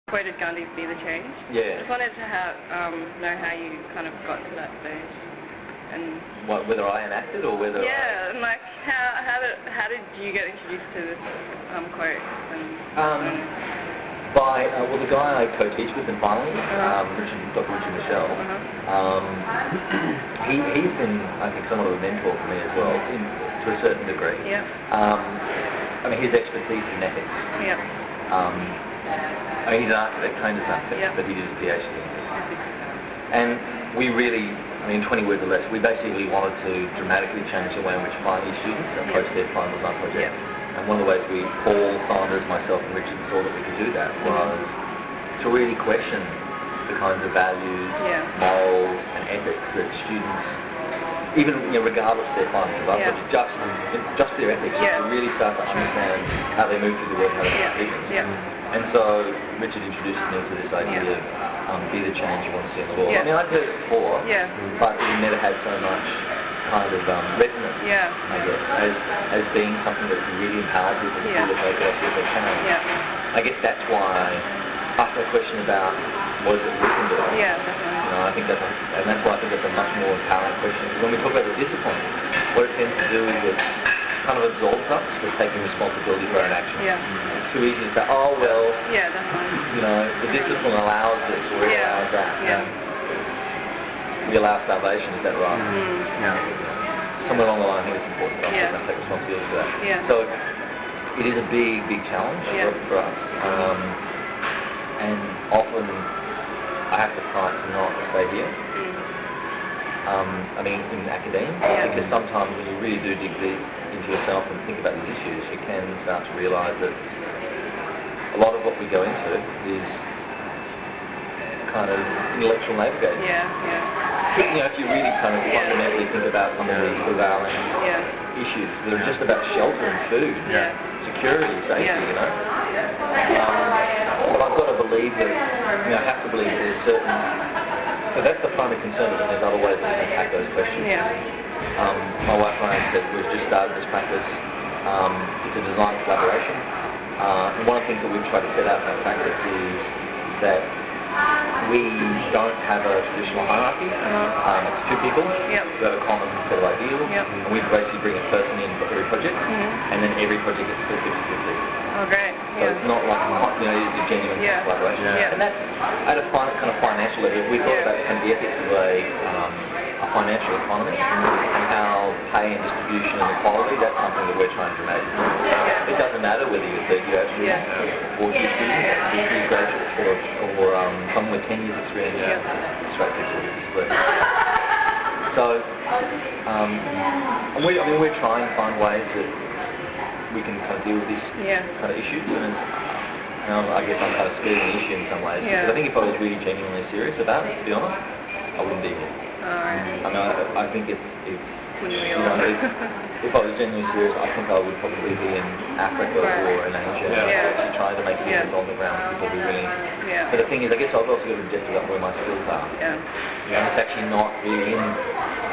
Quoted Gandhi be the change. Yeah. Just wanted to know how you kind of got to that stage, and whether I enacted or whether and like how did you get introduced to this quote? By the guy I co-teach with in finally, Dr. Richard Michelle. He's been, I think, somewhat of a mentor for me as well, to a certain degree. Yeah. I mean, his expertise in ethics. Yeah. I mean, he's an architect, trained as an architect, but he did his PhD in this. And we really, I mean, 20 words or less, we basically wanted to dramatically change the way in which final students approach their final design project. And one of the ways Paul, Saunders, myself and Richard saw that we could do that was to really question the kinds of values, morals and ethics that students, even regardless of their final design project, just their ethics, to really start to understand how they move through the world, how they make decisions. And so Richard introduced me to this idea of be the change you want to see in the world. I mean, I'd heard it before, but it never had so much kind of resonance, I guess, as being something that really empowers people to feel that they can actually can. I guess that's why I asked that question about what does it we can do. I think and that's why I think it's a much more empowering question. When we talk about the discipline, what it tends to do is it kind of absolves us for taking responsibility for our own actions. It's too easy to say, oh well, the discipline allows this or it allows that. We allow starvation, is that right? Somewhere along the line I think it's important for us to take responsibility for that. So it is a big, big challenge for us. And often I have to fight to not stay here. I mean, in academia, because sometimes when you really do dig deep into yourself and think about these issues, you can start to realise that a lot of what we go into is kind of intellectual navigating. If you really kind of fundamentally think about some of these prevailing issues that are just about shelter and food, security, safety, But I've got to believe that, I have to believe there's certain, so that's the primary concern, and there's other ways that we can attack those questions. My wife and I said we've just started this practice. It's a design collaboration. And one of the things that we've tried to set out in our practice is that we don't have a traditional hierarchy. It's two people who have a common set of ideals, and we basically bring a person in for every project, and then every project gets split 50-50. Oh, great. So it's not like, it's a genuine collaboration. And that's at a kind of financial level. We thought about kind of the ethics of a financial economy and how pay and distribution and equality, that's something that we're trying to dramatically do. It doesn't matter whether you're a third-year student or two students, or graduates, or someone with 10 years experience, straight to So, we're trying to find ways that we can kind of deal with these kind of issues, and I guess I'm kind of skirting the issue in some ways, because I think if I was really genuinely serious about it, to be honest, I wouldn't be here. I mean, I think if I was genuinely serious, I think I would probably be in Africa or in Asia, actually trying to make things on the ground for people who really. But the thing is, I guess I've also got to object to where my skills are. And it's actually not really in.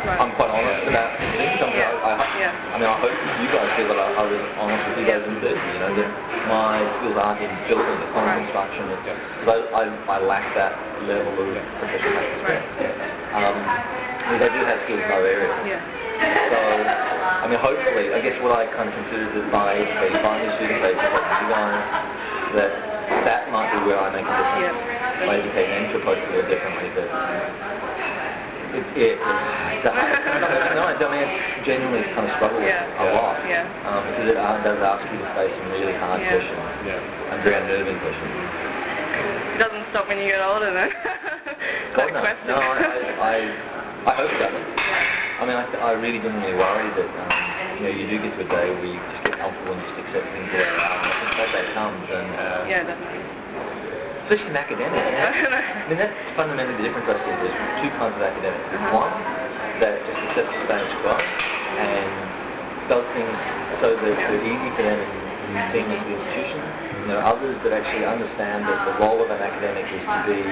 I'm quite honest about things. I mean, I hope you guys feel that I was honest with you guys in Thursday, that my skills aren't in building, it's not in construction, because I lack that level of professional experience. They do have skills in other areas. So, I mean, hopefully, I guess what I kind of consider that by educating finally students, by educating you guys, that might be where I make a difference. By educating them to approach the world differently. But I mean, it's genuinely kind of struggle a lot. Because it does ask you to face some really hard questions. And very unnerving questions. It doesn't stop when you get older, though. No, I hope it doesn't. I mean, I really genuinely worry that you do get to a day where you just get comfortable and just accept things the way they are. And I think that day comes, and definitely. Especially in academics. I mean, that's fundamentally the difference I see. There's two kinds of academics. There's one that just accepts the status quo and does things so that they're easy for them and seamless to the institution. There are others that actually understand that the role of an academic is to be,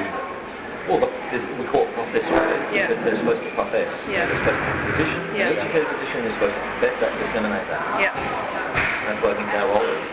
we call it professoriate, but they're supposed to profess. They're supposed to have a position. An educated position is supposed to profess that and disseminate that. And that's what I think our role is.